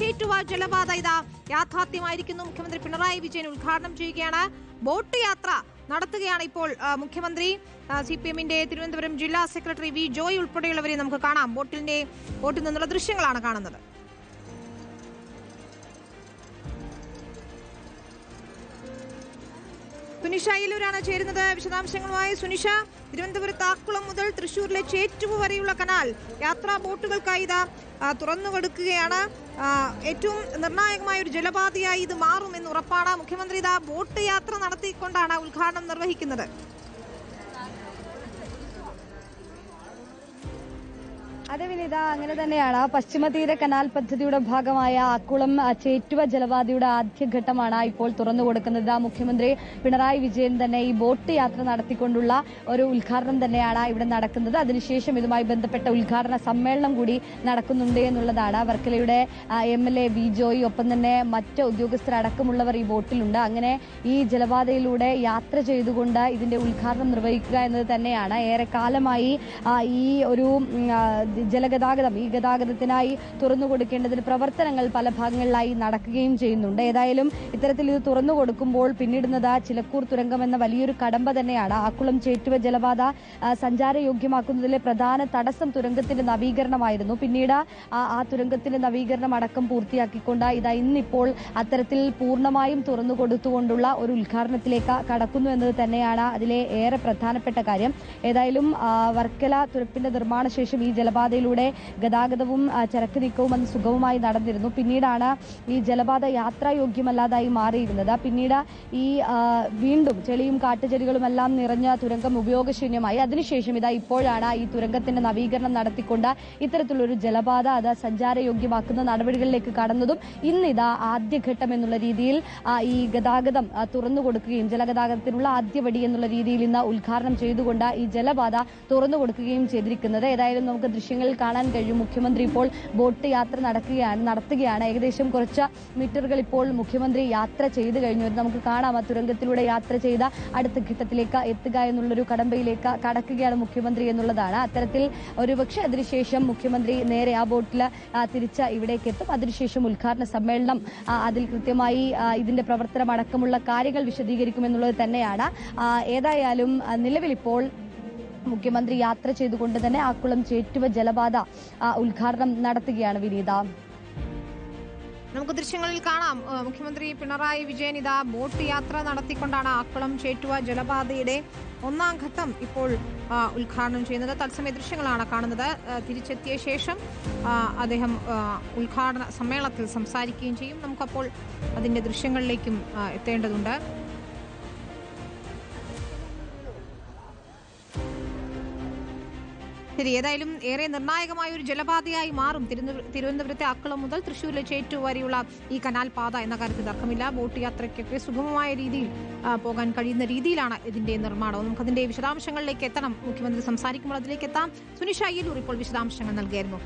ചേറ്റുവ ജലപാത ഇതാ യാഥാർത്ഥ്യമായിരിക്കുന്നു. മുഖ്യമന്ത്രി പിണറായി വിജയൻ ഉദ്ഘാടനം ചെയ്യുകയാണ്. ബോട്ട് യാത്ര നടത്തുകയാണ് ഇപ്പോൾ മുഖ്യമന്ത്രി. CPM-ന്റെ തിരുവനന്തപുരം ജില്ലാ സെക്രട്ടറി വി ജോയ് ഉൾപ്പെടെയുള്ളവരെ നമുക്ക് കാണാം. ബോട്ടിൽ നിന്നുള്ള ദൃശ്യങ്ങളാണ് കാണുന്നത്. സുനിഷ അയ്യലൂരാണ് ചേരുന്നത് വിശദാംശങ്ങളുമായി. സുനിഷ, തിരുവനന്തപുരത്ത് ആക്കുളം മുതൽ തൃശൂരിലെ ചേറ്റുവ വരെയുള്ള കനാൽ യാത്രാ ബോട്ടുകൾക്കായി ഇതാ തുറന്നു കൊടുക്കുകയാണ്. ഏറ്റവും നിർണായകമായ ഒരു ജലപാതയായി ഇത് മാറുമെന്ന് ഉറപ്പാണ്. മുഖ്യമന്ത്രി ഇതാ ബോട്ട് യാത്ര നടത്തിക്കൊണ്ടാണ് ഉദ്ഘാടനം നിർവഹിക്കുന്നത്. അതെ വിനീത, അങ്ങനെ തന്നെയാണ്. പശ്ചിമതീര കനാൽ പദ്ധതിയുടെ ഭാഗമായ ആക്കുളം ചേറ്റുവ ജലപാതയുടെ ആദ്യഘട്ടമാണ് ഇപ്പോൾ തുറന്നു കൊടുക്കുന്നത്. മുഖ്യമന്ത്രി പിണറായി വിജയൻ തന്നെ ഈ ബോട്ട് യാത്ര നടത്തിക്കൊണ്ടുള്ള ഒരു ഉദ്ഘാടനം തന്നെയാണ് ഇവിടെ നടക്കുന്നത്. അതിനുശേഷം ഇതുമായി ബന്ധപ്പെട്ട ഉദ്ഘാടന സമ്മേളനം കൂടി നടക്കുന്നുണ്ട് എന്നുള്ളതാണ്. വർക്കലയുടെ MLA വി ജോയ്, ഒപ്പം തന്നെ മറ്റ് ഉദ്യോഗസ്ഥരടക്കമുള്ളവർ ഈ ബോട്ടിലുണ്ട്. അങ്ങനെ ഈ ജലപാതയിലൂടെ യാത്ര ചെയ്തുകൊണ്ട് ഇതിന്റെ ഉദ്ഘാടനം നിർവഹിക്കുക എന്നത് തന്നെയാണ് ഏറെക്കാലമായി ഈ ഒരു ജലഗതാഗതം, ഈ ഗതാഗതത്തിനായി തുറന്നു കൊടുക്കേണ്ടതിന് പ്രവർത്തനങ്ങൾ പല ഭാഗങ്ങളിലായി നടക്കുകയും ചെയ്യുന്നുണ്ട്. ഏതായാലും ഇത്തരത്തിൽ ഇത് തുറന്നു കൊടുക്കുമ്പോൾ പിന്നിടുന്നത് ചിലക്കൂർ തുരങ്കം എന്ന വലിയൊരു കടമ്പ തന്നെയാണ്. ആക്കുളം ചേറ്റുവ ജലപാത സഞ്ചാരയോഗ്യമാക്കുന്നതിലെ പ്രധാന തടസ്സം തുരങ്കത്തിന്റെ നവീകരണമായിരുന്നു. പിന്നീട് ആ തുരങ്കത്തിന്റെ നവീകരണം അടക്കം പൂർത്തിയാക്കിക്കൊണ്ട് ഇതാ ഇന്നിപ്പോൾ അത്തരത്തിൽ പൂർണ്ണമായും തുറന്നു കൊടുത്തുകൊണ്ടുള്ള ഒരു ഉദ്ഘാടനത്തിലേക്ക് കടക്കുന്നു എന്നത് തന്നെയാണ് അതിലെ ഏറെ പ്രധാനപ്പെട്ട കാര്യം. ഏതായാലും വർക്കല തുരപ്പിന്റെ നിർമ്മാണശേഷം ഈ ജലപാതയിലൂടെ ഗതാഗതവും ചരക്ക് നീക്കവും അത് സുഗമമായി നടന്നിരുന്നു. പിന്നീടാണ് ഈ ജലപാത യാത്രായോഗ്യമല്ലാതായി മാറിയിരുന്നത്. പിന്നീട് ഈ വീണ്ടും ചെളിയും കാട്ടുചെടികളും എല്ലാം നിറഞ്ഞ തുരങ്കം ഉപയോഗശൂന്യമായി. അതിനുശേഷം ഇതാ ഇപ്പോഴാണ് ഈ തുരങ്കത്തിന്റെ നവീകരണം നടത്തിക്കൊണ്ട് ഇത്തരത്തിലൊരു ജലപാത അത് സഞ്ചാരയോഗ്യമാക്കുന്ന നടപടികളിലേക്ക് കടന്നതും ഇന്നിതാ ആദ്യഘട്ടം എന്നുള്ള രീതിയിൽ ഈ ഗതാഗതം തുറന്നു കൊടുക്കുകയും ജലഗതാഗതത്തിനുള്ള ആദ്യപടി എന്നുള്ള രീതിയിൽ ഇന്ന് ഉദ്ഘാടനം ചെയ്തുകൊണ്ട് ഈ ജലപാത തുറന്നു കൊടുക്കുകയും ചെയ്തിരിക്കുന്നത്. ഏതായാലും നമുക്ക് ദൃശ്യങ്ങളിൽ കാണാൻ കഴിയും. മുഖ്യമന്ത്രി ഇപ്പോൾ ബോട്ട് യാത്ര നടത്തുകയാണ്. ഏകദേശം കുറച്ച് മീറ്ററുകൾ ഇപ്പോൾ മുഖ്യമന്ത്രി യാത്ര ചെയ്തു കഴിഞ്ഞു. നമുക്ക് കാണാം ആ തുരങ്കത്തിലൂടെ യാത്ര ചെയ്ത അടുത്ത ഘട്ടത്തിലേക്ക് എത്തുക എന്നുള്ളൊരു കടമ്പയിലേക്ക് കടക്കുകയാണ് മുഖ്യമന്ത്രി എന്നുള്ളതാണ്. അത്തരത്തിൽ ഒരുപക്ഷെ അതിനുശേഷം മുഖ്യമന്ത്രി നേരെ ആ ബോട്ടിൽ തിരിച്ച് ഇവിടേക്ക് എത്തും. അതിനുശേഷം ഉദ്ഘാടന സമ്മേളനം, അതിൽ കൃത്യമായി ഇതിന്റെ പ്രവർത്തനം അടക്കമുള്ള കാര്യങ്ങൾ വിശദീകരിക്കുമെന്നുള്ളത് തന്നെയാണ്. ഏതായാലും നിലവിൽ ഇപ്പോൾ മുഖ്യമന്ത്രി യാത്ര ചെയ്തുകൊണ്ട് തന്നെ ആക്കുളം ചേറ്റുവ ജലപാത ഉദ്ഘാടനം നടത്തുകയാണ് വിനീത. നമുക്ക് ദൃശ്യങ്ങളിൽ കാണാം മുഖ്യമന്ത്രി പിണറായി വിജയൻ ഇതാ ബോട്ട് യാത്ര നടത്തിക്കൊണ്ടാണ് ആക്കുളം ചേറ്റുവ ജലപാതയുടെ ഒന്നാം ഘട്ടം ഇപ്പോൾ ഉദ്ഘാടനം ചെയ്യുന്നത്. തത്സമയ ദൃശ്യങ്ങളാണ് കാണുന്നത്. തിരിച്ചെത്തിയ ശേഷം അദ്ദേഹം ഉദ്ഘാടന സമ്മേളനത്തിൽ സംസാരിക്കുകയും ചെയ്യും. നമുക്കപ്പോൾ അതിന്റെ ദൃശ്യങ്ങളിലേക്കും എത്തേണ്ടതുണ്ട്. ശരി, ഏതായാലും ഏറെ നിർണായകമായ ഒരു ജലപാതയായി മാറും തിരുവനന്തപുരത്തെ ആക്കുളം മുതൽ തൃശ്ശൂരിലെ ചേറ്റു വരെയുള്ള ഈ കനാൽ പാത എന്ന കാര്യത്തിൽ തർക്കമില്ല. ബോട്ട് യാത്രയ്ക്കൊക്കെ സുഗമമായ രീതിയിൽ പോകാൻ കഴിയുന്ന രീതിയിലാണ് ഇതിന്റെ നിർമ്മാണം. നമുക്കതിന്റെ വിശദാംശങ്ങളിലേക്ക് എത്തണം. മുഖ്യമന്ത്രി സംസാരിക്കുമ്പോൾ അതിലേക്ക് എത്താം. സുനിഷ അയ്യലൂർ ഇപ്പോൾ വിശദാംശങ്ങൾ നൽകിയായിരുന്നു.